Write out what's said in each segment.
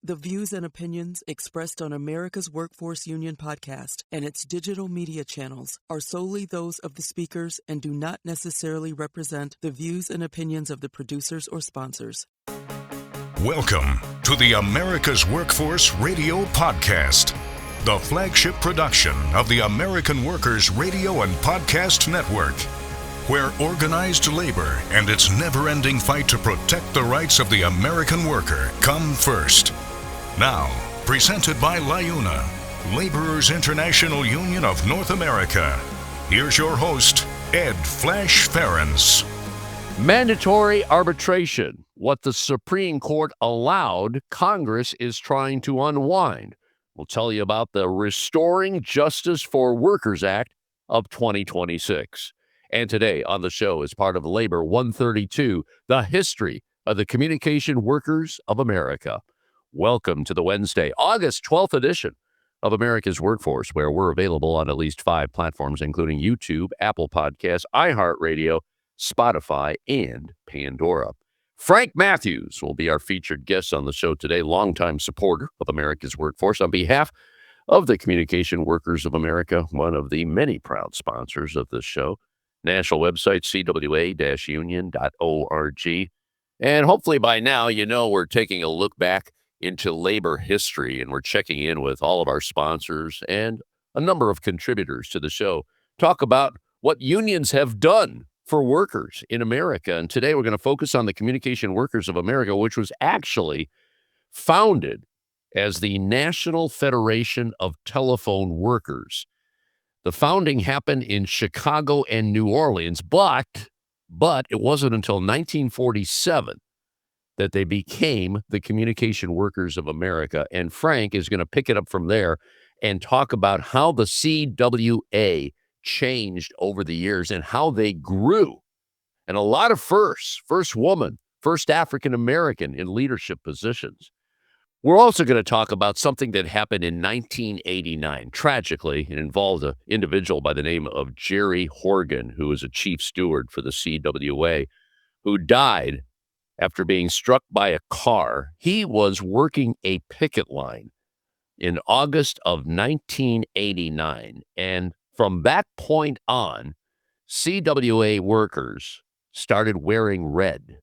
The views and opinions expressed on America's Workforce Union podcast and its digital media channels are solely those of the speakers and do not necessarily represent the views and opinions of the producers or sponsors. Welcome to the America's Workforce Radio Podcast, the flagship production of the American Workers Radio and Podcast Network, where organized labor and its never-ending fight to protect the rights of the American worker come first. Now, presented by LIUNA, Laborers International Union of North America. Here's your host, Ed Flash Ferens. Mandatory arbitration, what the Supreme Court allowed, Congress is trying to unwind. We'll tell you about the Restoring Justice for Workers Act of 2026. And today on the show, as part of Labor 132, the history of the Communication Workers of America. Welcome to the Wednesday, August 12th edition of America's Workforce, where we're available on at least 5 platforms, including YouTube, Apple Podcasts, iHeartRadio, Spotify, and Pandora. Frank Mathews will be our featured guest on the show today, longtime supporter of America's Workforce. On behalf of the Communication Workers of America, one of the many proud sponsors of this show, national website, CWA-union.org. And hopefully by now, you know we're taking a look back into labor history, and we're checking in with all of our sponsors and a number of contributors to the show. Talk about what unions have done for workers in America. And today we're going to focus on the Communication Workers of America, which was actually founded as the National Federation of Telephone Workers. The founding happened in Chicago and New Orleans, but it wasn't until 1947 that they became the Communication Workers of America. And Frank is going to pick it up from there and talk about how the CWA changed over the years and how they grew. And a lot of first woman, first African-American in leadership positions. We're also going to talk about something that happened in 1989. Tragically, it involved an individual by the name of Gerry Horgan, who was a chief steward for the CWA, who died after being struck by a car. He was working a picket line in August of 1989. And from that point on, CWA workers started wearing red.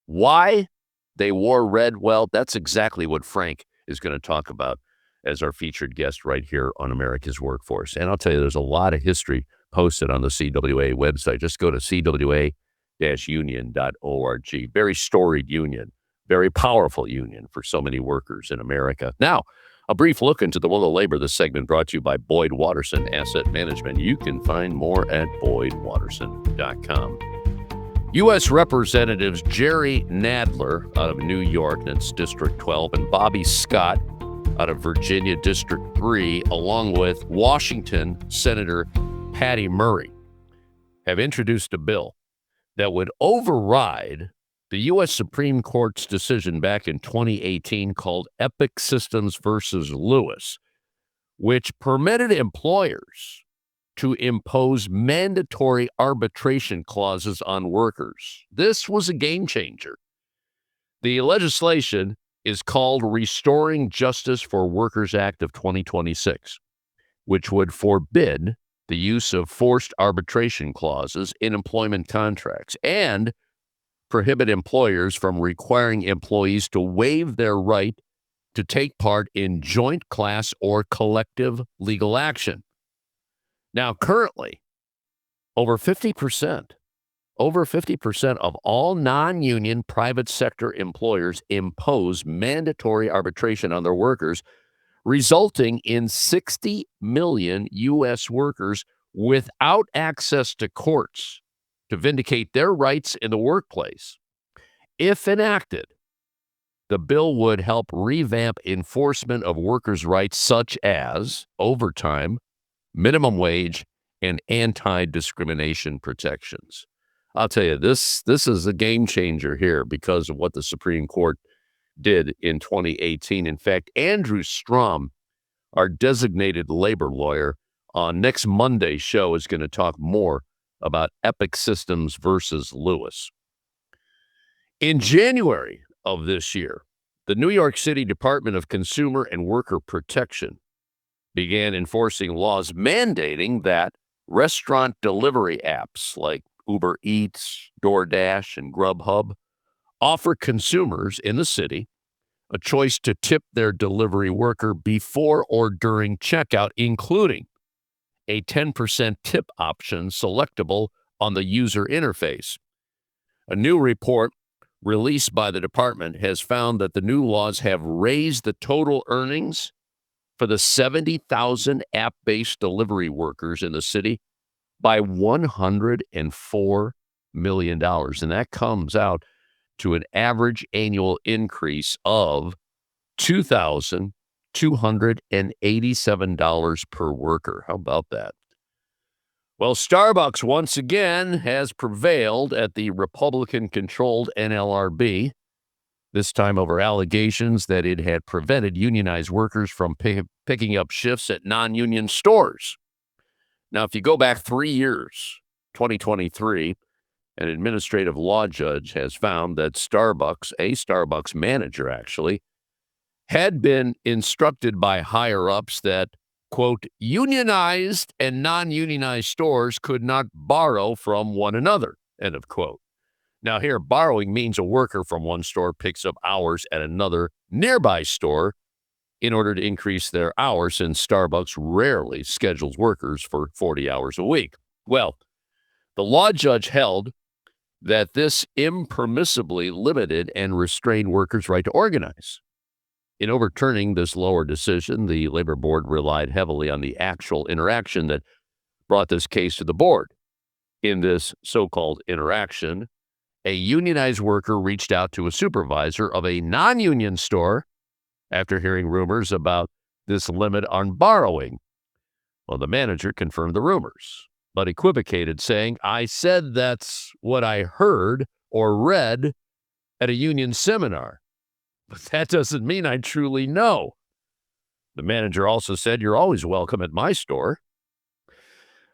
Why they wore red? Well, that's exactly what Frank is going to talk about as our featured guest right here on America's Workforce. And I'll tell you, there's a lot of history posted on the CWA website. Just go to CWA-union.org. Very storied union, very powerful union for so many workers in America. Now, a brief look into the world of labor. This segment brought to you by Boyd Watterson Asset Management. You can find more at boydwatterson.com. U.S. Representatives Jerry Nadler out of New York, that's District 12, and Bobby Scott out of Virginia, District 3, along with Washington Senator Patty Murray, have introduced a bill that would override the U.S. Supreme Court's decision back in 2018 called Epic Systems versus Lewis, which permitted employers to impose mandatory arbitration clauses on workers. This was a game changer. The legislation is called Restoring Justice for Workers Act of 2026, which would forbid the use of forced arbitration clauses in employment contracts and prohibit employers from requiring employees to waive their right to take part in joint class or collective legal action. Now, currently, over 50% of all non-union private sector employers impose mandatory arbitration on their workers, resulting in 60 million U.S. workers without access to courts to vindicate their rights in the workplace. If enacted, the bill would help revamp enforcement of workers' rights such as overtime, minimum wage, and anti-discrimination protections. I'll tell you, this is a game changer here because of what the Supreme Court did in 2018. In fact, Andrew Strom, our designated labor lawyer, on next Monday's show is going to talk more about Epic Systems versus Lewis. In January of this year, The New York City Department of Consumer and Worker Protection began enforcing laws mandating that restaurant delivery apps like Uber Eats, DoorDash, and Grubhub offer consumers in the city a choice to tip their delivery worker before or during checkout, including a 10% tip option selectable on the user interface. A new report released by the department has found that the new laws have raised the total earnings for the 70,000 app-based delivery workers in the city by $104 million. And that comes out to an average annual increase of $2,287 per worker. How about that? Well, Starbucks once again has prevailed at the Republican-controlled NLRB, this time over allegations that it had prevented unionized workers from picking up shifts at non-union stores. Now, if you go back 3 years, 2023, an administrative law judge has found that Starbucks, a Starbucks manager actually, had been instructed by higher-ups that, quote, unionized and non-unionized stores could not borrow from one another, end of quote. Now here, borrowing means a worker from one store picks up hours at another nearby store in order to increase their hours, since Starbucks rarely schedules workers for 40 hours a week. Well, the law judge held that this impermissibly limited and restrained workers' right to organize. In overturning this lower decision, the Labor Board relied heavily on the actual interaction that brought this case to the board. In this so-called interaction, a unionized worker reached out to a supervisor of a non-union store after hearing rumors about this limit on borrowing. Well, the manager confirmed the rumors, but equivocated, saying, I said that's what I heard or read at a union seminar, but that doesn't mean I truly know. The manager also said, you're always welcome at my store.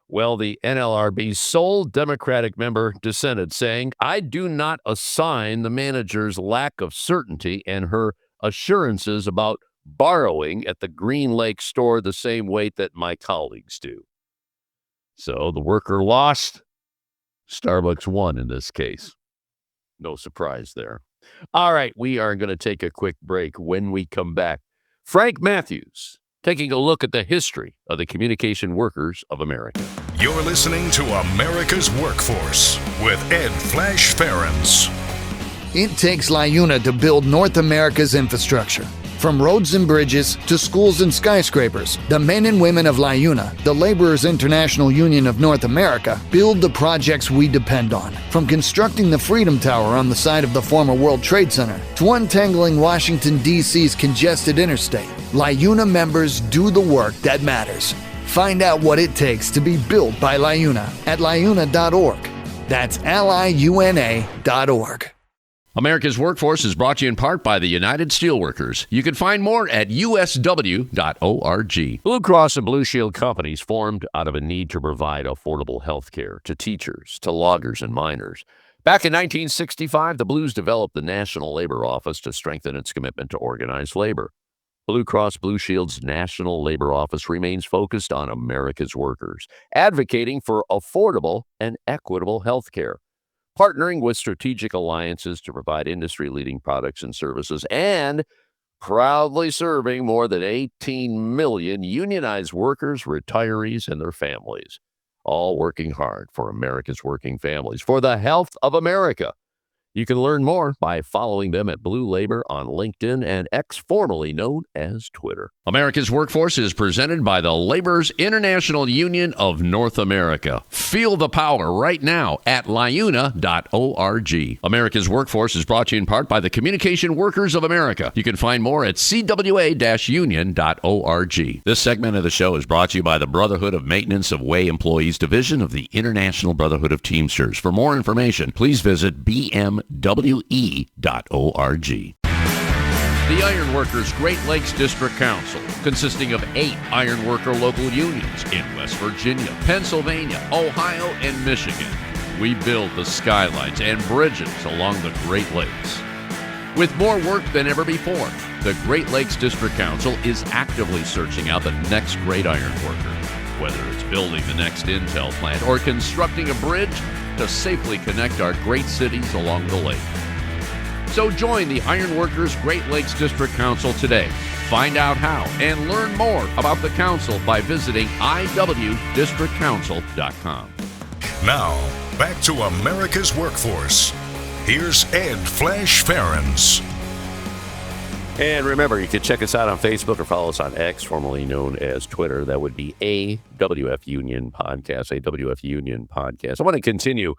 Well, the NLRB's sole Democratic member dissented, saying, I do not assign the manager's lack of certainty and her assurances about borrowing at the Green Lake store the same weight that my colleagues do. So the worker lost. Starbucks won in this case. No surprise there. All right, we are going to take a quick break. When we come back, Frank Mathews taking a look at the history of the communication workers of America. You're listening to America's Workforce with Ed Flash Ferens. It takes LIUNA to build North America's infrastructure. From roads and bridges to schools and skyscrapers, the men and women of LIUNA, the Laborers International Union of North America, build the projects we depend on. From constructing the Freedom Tower on the site of the former World Trade Center to untangling Washington, D.C.'s congested interstate, LIUNA members do the work that matters. Find out what it takes to be built by LIUNA at liuna.org. That's liuna.org. America's Workforce is brought to you in part by the United Steelworkers. You can find more at usw.org. Blue Cross and Blue Shield companies formed out of a need to provide affordable health care to teachers, to loggers, and miners. Back in 1965, the Blues developed the National Labor Office to strengthen its commitment to organized labor. Blue Cross Blue Shield's National Labor Office remains focused on America's workers, advocating for affordable and equitable health care, partnering with strategic alliances to provide industry-leading products and services, and proudly serving more than 18 million unionized workers, retirees, and their families, all working hard for America's working families, for the health of America. You can learn more by following them at Blue Labor on LinkedIn and X, formerly known as Twitter. America's Workforce is presented by the Laborers International Union of North America. Feel the power right now at liuna.org. America's Workforce is brought to you in part by the Communication Workers of America. You can find more at CWA-union.org. This segment of the show is brought to you by the Brotherhood of Maintenance of Way Employees Division of the International Brotherhood of Teamsters. For more information, please visit bmwe.org. The Iron Workers Great Lakes District Council, consisting of 8 iron worker local unions in West Virginia, Pennsylvania, Ohio, and Michigan. We build the skylines and bridges along the Great Lakes. With more work than ever before, the Great Lakes District Council is actively searching out the next great iron worker. Whether it's building the next Intel plant or constructing a bridge to safely connect our great cities along the lake. So join the Ironworkers Great Lakes District Council today. Find out how and learn more about the council by visiting iwdistrictcouncil.com. Now, back to America's Workforce. Here's Ed Flash Farrens. And remember, you can check us out on Facebook or follow us on X, formerly known as Twitter. That would be AWF Union Podcast, AWF Union Podcast. I want to continue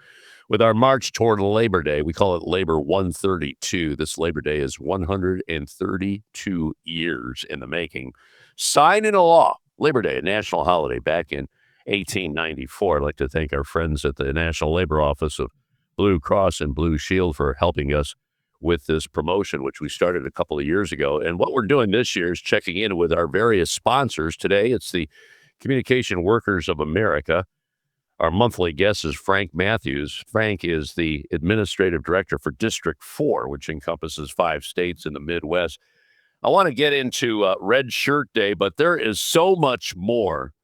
with our march toward Labor Day. We call it Labor 132. This Labor Day is 132 years in the making. Signed into law, Labor Day, a national holiday back in 1894. I'd like to thank our friends at the National Labor Office of Blue Cross and Blue Shield for helping us with this promotion, which we started a couple of years ago. And what we're doing this year is checking in with our various sponsors. Today, it's the Communication Workers of America. Our monthly guest is Frank Mathews. Frank is the Administrative Director for District 4, which encompasses 5 states in the Midwest. I want to get into Red Shirt Day, but there is so much more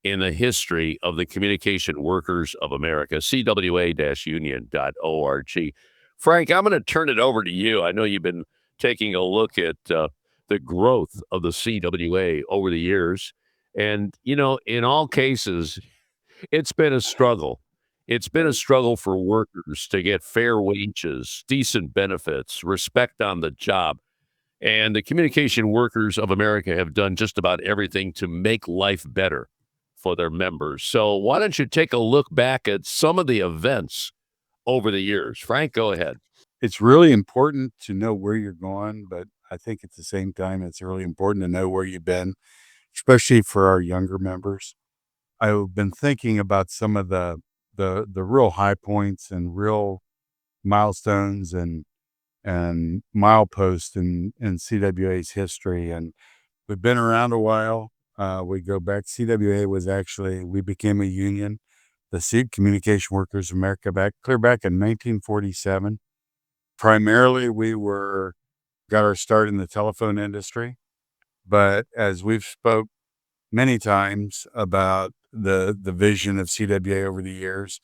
in the history of the Communication Workers of America, CWA-union.org. Frank, I'm going to turn it over to you. I know you've been taking a look at the growth of the CWA over the years. And, you know, in all cases, it's been a struggle. It's been a struggle for workers to get fair wages, decent benefits, respect on the job. And the Communication Workers of America have done just about everything to make life better for their members. So why don't you take a look back at some of the events over the years? Frank, go ahead. It's really important to know where you're going, but I think at the same time, it's really important to know where you've been, especially for our younger members. I've been thinking about some of the real high points and real milestones and mileposts in CWA's history. And we've been around a while. We go back. CWA was actually, we became a union, the Communication Workers of America, clear back in 1947. Primarily, we got our start in the telephone industry. But as we've spoke many times about the vision of CWA over the years,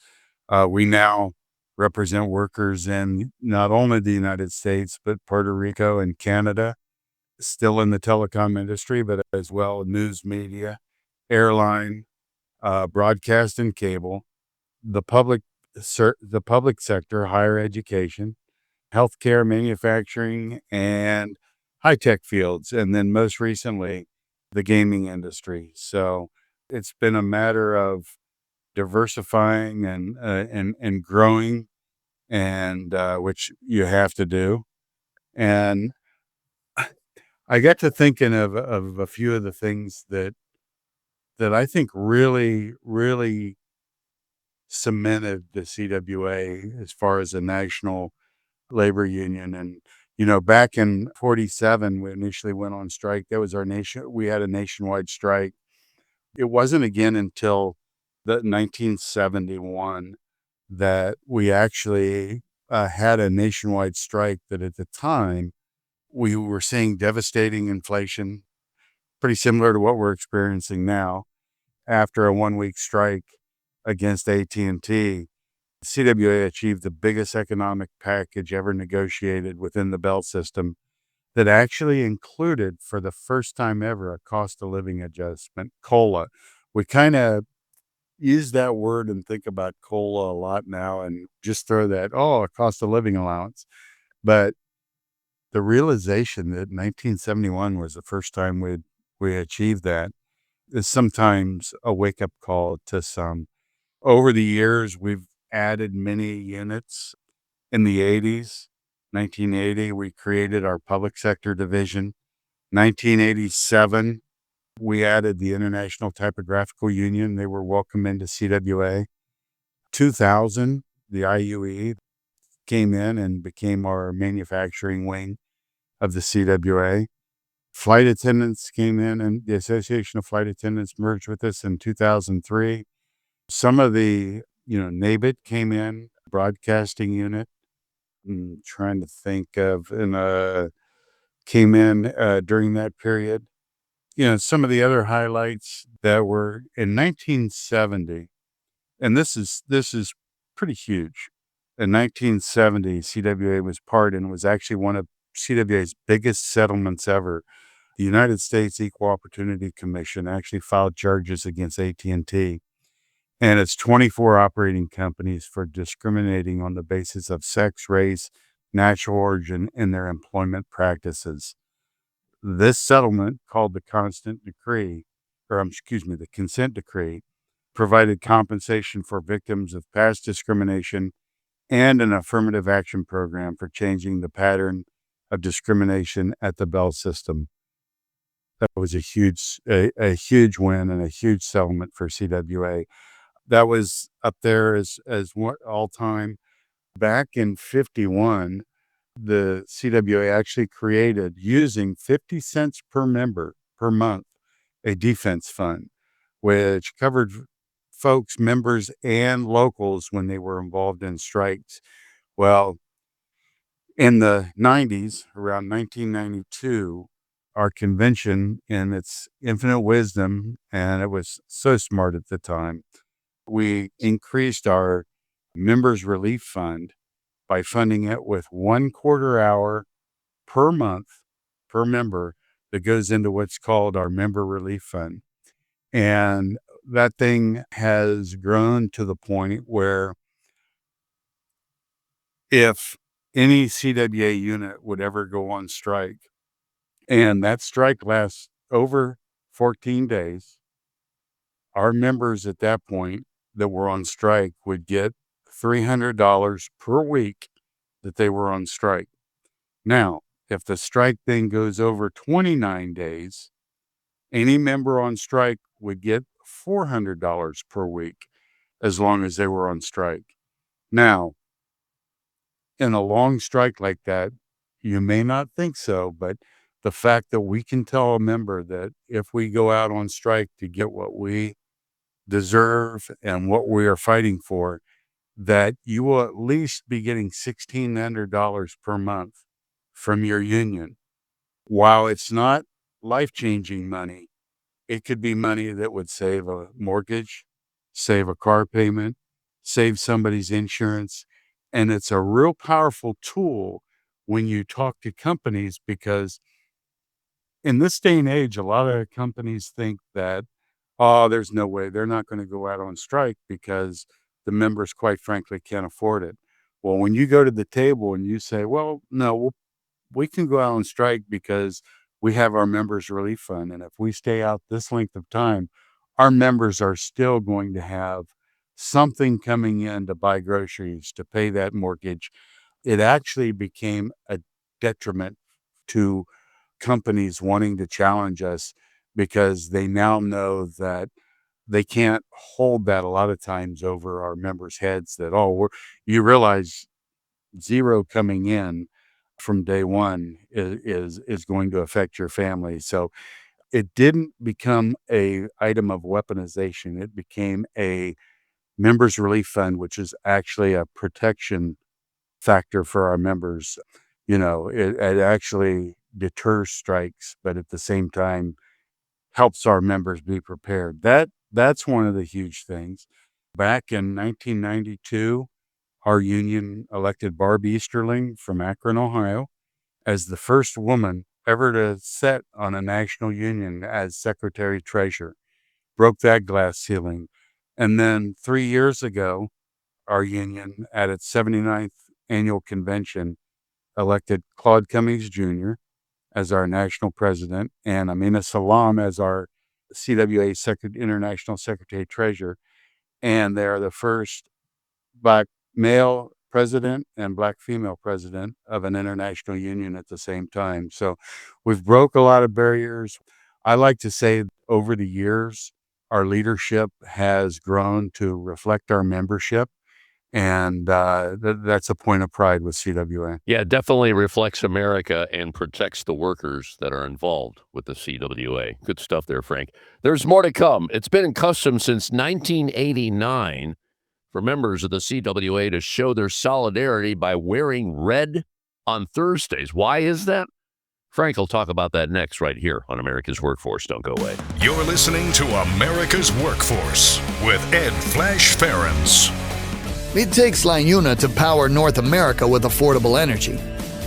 we now represent workers in not only the United States, but Puerto Rico and Canada, still in the telecom industry, but as well news media, airline, broadcast and cable, the public sector, higher education, healthcare, manufacturing, and high-tech fields, and then most recently, the gaming industry. So it's been a matter of diversifying and growing, and which you have to do. And I got to thinking of a few of the things that I think really, really cemented the CWA as far as a national labor union. And, you know, back in 47, we initially went on strike. That was we had a nationwide strike. It wasn't again until 1971 that we actually had a nationwide strike, that at the time we were seeing devastating inflation, pretty similar to what we're experiencing now. After a 1-week strike against AT&T, CWA achieved the biggest economic package ever negotiated within the Bell system that actually included, for the first time ever, a cost of living adjustment, COLA. We kind of use that word and think about COLA a lot now and just throw that, a cost of living allowance. But the realization that 1971 was the first time we achieved that is sometimes a wake-up call to some. Over the years, we've added many units. In the 80s, 1980, we created our public sector division. 1987, we added the International Typographical Union. They were welcome into CWA. 2000, the IUE came in and became our manufacturing wing of the CWA. Flight attendants came in, and the Association of Flight Attendants merged with us in 2003. Some of the, NABIT came in, broadcasting unit. trying to think of, and came in during that period. Some of the other highlights that were in 1970, and this is pretty huge. In 1970, CWA was part, and it was actually one of CWA's biggest settlements ever. The United States Equal Opportunity Commission actually filed charges against AT&T and its 24 operating companies for discriminating on the basis of sex, race, national origin in their employment practices. This settlement, called the Consent Decree, provided compensation for victims of past discrimination and an affirmative action program for changing the pattern of discrimination at the Bell system. That was a huge win and a huge settlement for CWA. That was up there as what all time. Back in 51, the CWA actually created, using 50 cents per member per month, a defense fund, which covered folks, members, and locals when they were involved in strikes. Well, in the 90s, around 1992, our convention, in its infinite wisdom, and it was so smart at the time, we increased our members relief fund by funding it with 1/4 hour per month per member that goes into what's called our member relief fund. And that thing has grown to the point where if any CWA unit would ever go on strike, and that strike lasts over 14 days, our members at that point that were on strike would get $300 per week that they were on strike. Now, if the strike thing goes over 29 days, any member on strike would get $400 per week as long as they were on strike. Now, in a long strike like that, you may not think so, but the fact that we can tell a member that if we go out on strike to get what we deserve and what we are fighting for, that you will at least be getting $1,600 per month from your union. While it's not life-changing money, it could be money that would save a mortgage, save a car payment, save somebody's insurance. And it's a real powerful tool when you talk to companies, because in this day and age, a lot of companies think that, oh, there's no way, they're not going to go out on strike because the members, quite frankly, can't afford it. Well, when you go to the table and you say, well, no, we can go out on strike because we have our members relief fund. And if we stay out this length of time, our members are still going to have something coming in to buy groceries, to pay that mortgage. It actually became a detriment to companies wanting to challenge us, because they now know that they can't hold that a lot of times over our members' heads, that, oh, you realize zero coming in from day one is going to affect your family. So it didn't become a item of weaponization. It became a members relief fund, which is actually a protection factor for our members. It actually deters strikes, but at the same time helps our members be prepared. That's one of the huge things. Back in 1992, our union elected Barb Easterling from Akron, Ohio, as the first woman ever to sit on a national union as secretary treasurer. Broke that glass ceiling. And then 3 years ago, our union, at its 79th annual convention, elected Claude Cummings Jr. as our national president and Amina Salam as our CWA International Secretary Treasurer. And they're the first Black male president and Black female president of an international union at the same time. So we've broke a lot of barriers. I like to say over the years, our leadership has grown to reflect our membership. And that's a point of pride with CWA. Yeah, it definitely reflects America and protects the workers that are involved with the CWA. Good stuff there, Frank. There's more to come. It's been in custom since 1989. for members of the CWA to show their solidarity by wearing red on Thursdays. Why is that? Frank will talk about that next right here on America's Workforce. Don't go away. You're listening to America's Workforce with Ed Flash Ferens. It takes LIUNA to power North America with affordable energy.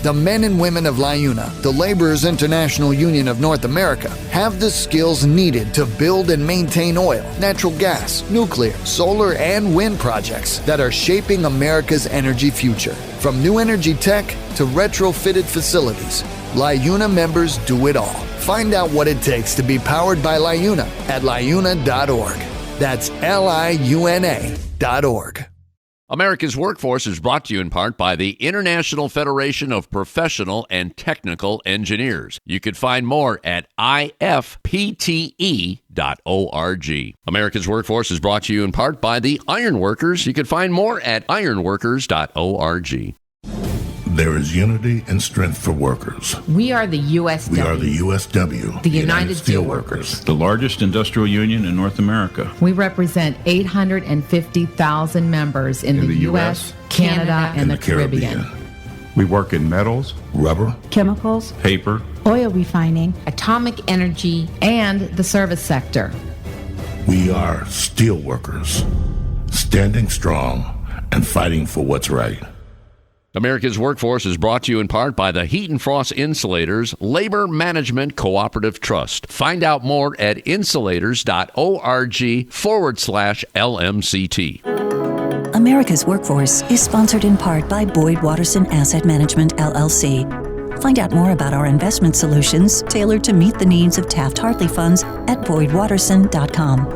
The men and women of LIUNA, the Laborers International Union of North America, have the skills needed to build and maintain oil, natural gas, nuclear, solar, and wind projects that are shaping America's energy future. From new energy tech to retrofitted facilities, LIUNA members do it all. Find out what it takes to be powered by LIUNA at liuna.org. That's liuna.org. America's Workforce is brought to you in part by the International Federation of Professional and Technical Engineers. You can find more at ifpte.org. America's Workforce is brought to you in part by the Ironworkers. You can find more at ironworkers.org. There is unity and strength for workers. We are the USW. We are the USW. The United Steelworkers. The largest industrial union in North America. We represent 850,000 members in the U.S., Canada, and the Caribbean. We work in metals, rubber, chemicals, paper, oil refining, atomic energy, and the service sector. We are steelworkers, standing strong and fighting for what's right. America's Workforce is brought to you in part by the Heat and Frost Insulators Labor Management Cooperative Trust. Find out more at insulators.org/LMCT. America's Workforce is sponsored in part by Boyd Watterson Asset Management, LLC. Find out more about our investment solutions tailored to meet the needs of Taft-Hartley funds at boydwatterson.com.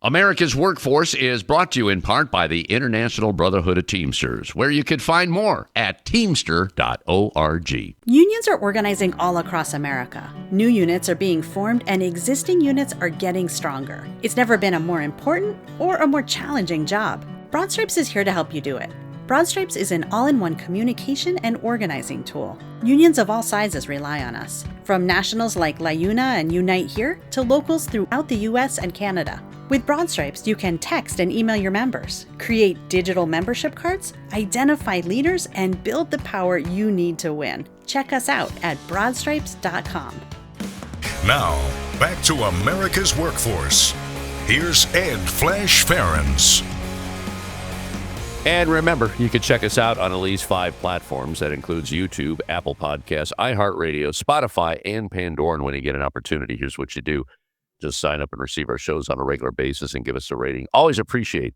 America's Workforce is brought to you in part by the International Brotherhood of Teamsters, where you can find more at teamster.org. Unions are organizing all across America. New units are being formed and existing units are getting stronger. It's never been a more important or a more challenging job. Broadstripes is here to help you do it. Broadstripes is an all-in-one communication and organizing tool. Unions of all sizes rely on us, from nationals like LIUNA and Unite Here to locals throughout the U.S. and Canada. With Broadstripes, you can text and email your members, create digital membership cards, identify leaders, and build the power you need to win. Check us out at broadstripes.com. Now, back to America's Workforce. Here's Ed Flash Ferens. And remember, you can check us out on at least 5 platforms. That includes YouTube, Apple Podcasts, iHeartRadio, Spotify, and Pandora. And when you get an opportunity, here's what you do. Just sign up and receive our shows on a regular basis and give us a rating. Always appreciate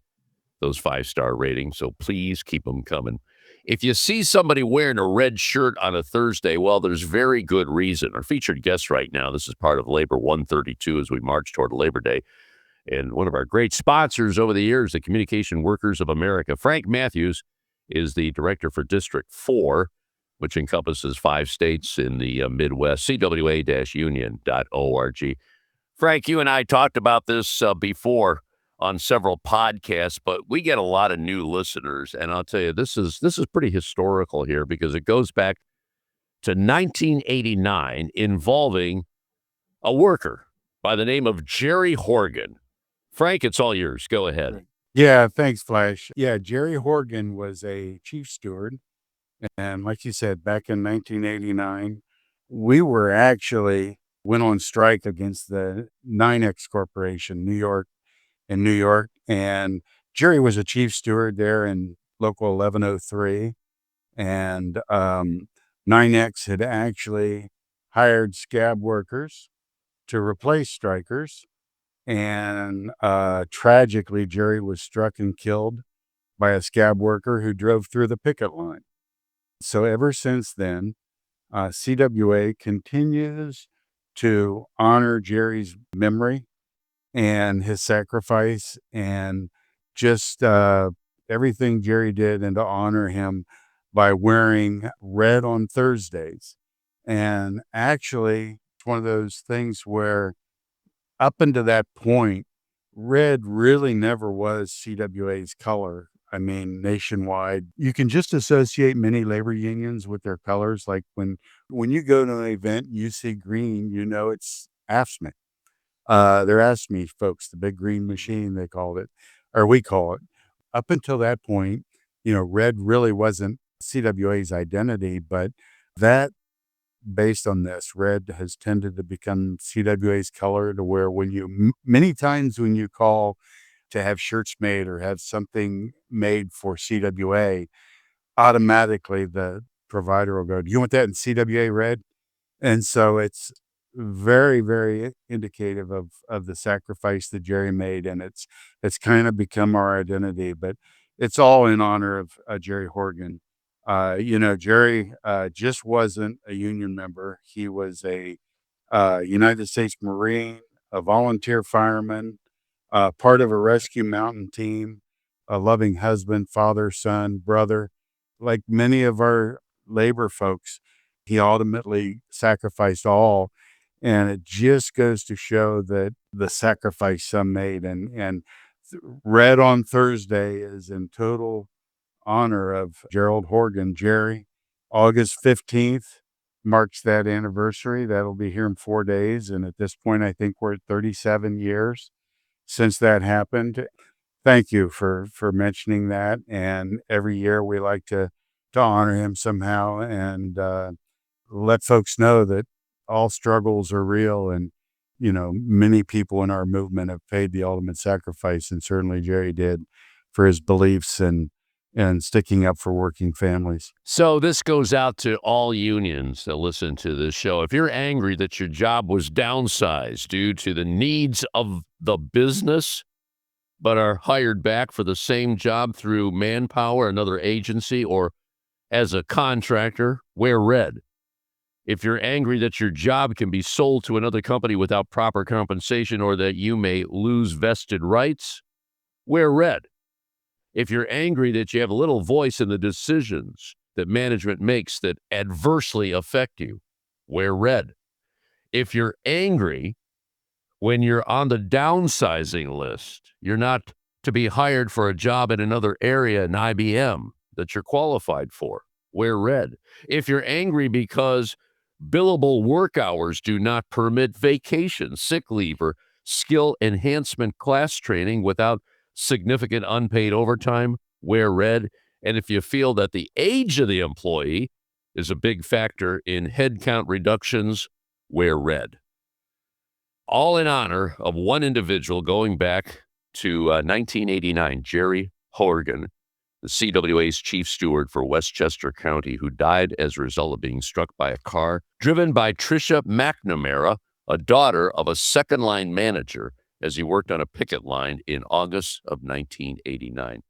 those 5-star ratings, so please keep them coming. If you see somebody wearing a red shirt on a Thursday, well, there's very good reason. Our featured guest right now, this is part of Labor 132 as we march toward Labor Day. And one of our great sponsors over the years, the Communication Workers of America, Frank Mathews, is the director for District 4, which encompasses 5 states in the Midwest, CWA-union.org. Frank, you and I talked about this before on several podcasts, but we get a lot of new listeners, and I'll tell you, this is pretty historical here because it goes back to 1989 involving a worker by the name of Gerry Horgan. Frank, it's all yours. Go ahead. Yeah, thanks, Flash. Yeah, Gerry Horgan was a chief steward, and like you said, back in 1989, we were actually went on strike against the NYNEX Corporation, New York, and Gerry was a chief steward there in Local 1103, and NYNEX had actually hired scab workers to replace strikers, and tragically, Gerry was struck and killed by a scab worker who drove through the picket line. So ever since then, CWA continues to honor Gerry's memory and his sacrifice and just everything Gerry did, and to honor him by wearing red on Thursdays. And actually, it's one of those things where up until that point, red really never was CWA's color. I mean, nationwide, you can just associate many labor unions with their colors. Like when you go to an event, you see green, you know it's AFSCME. They're ASME folks, the big green machine, they called it, or we call it. Up until that point, red really wasn't CWA's identity, but that, based on this, red has tended to become CWA's color, to where many times when you call to have shirts made or have something made for CWA, automatically the provider will go, "Do you want that in CWA red?" And so it's very, very indicative of the sacrifice that Gerry made, and it's kind of become our identity. But it's all in honor of Gerry Horgan. Gerry just wasn't a union member. He was a United States Marine, a volunteer fireman, part of a rescue mountain team, a loving husband, father, son, brother. Like many of our labor folks, he ultimately sacrificed all. And it just goes to show that the sacrifice some made. And Red on Thursday is in total honor of Gerald Horgan. Gerry, August 15th marks that anniversary. That'll be here in 4 days. And at this point, I think we're at 37 years since that happened. Thank you for mentioning that. And every year we like to honor him somehow and let folks know that all struggles are real. And, many people in our movement have paid the ultimate sacrifice. And certainly Gerry did, for his beliefs and sticking up for working families. So this goes out to all unions that listen to this show. If you're angry that your job was downsized due to the needs of the business, but are hired back for the same job through Manpower, another agency, or as a contractor, wear red. If you're angry that your job can be sold to another company without proper compensation, or that you may lose vested rights, wear red. If you're angry that you have little voice in the decisions that management makes that adversely affect you, wear red. If you're angry when you're on the downsizing list, you're not to be hired for a job in another area in IBM that you're qualified for, wear red. If you're angry because billable work hours do not permit vacation, sick leave, or skill enhancement class training without significant unpaid overtime, wear red. And if you feel that the age of the employee is a big factor in headcount reductions, wear red. All in honor of one individual going back to 1989, Gerry Horgan, the CWA's chief steward for Westchester County, who died as a result of being struck by a car driven by Tricia McNamara, a daughter of a second-line manager, as he worked on a picket line in August of 1989.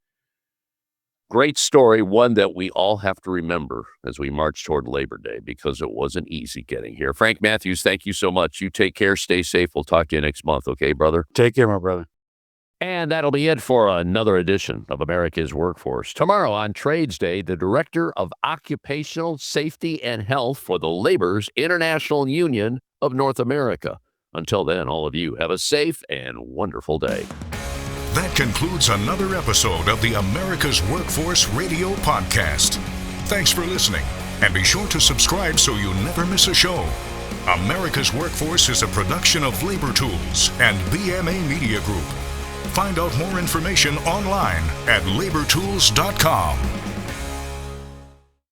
Great story, one that we all have to remember as we march toward Labor Day, because it wasn't easy getting here. Frank Mathews, thank you so much. You take care, stay safe. We'll talk to you next month, okay, brother? Take care, my brother. And that'll be it for another edition of America's Workforce. Tomorrow on Trades Day, the Director of Occupational Safety and Health for the Labor's International Union of North America. Until then, all of you have a safe and wonderful day. That concludes another episode of the America's Workforce Radio Podcast. Thanks for listening, and be sure to subscribe so you never miss a show. America's Workforce is a production of Labor Tools and BMA Media Group. Find out more information online at labortools.com.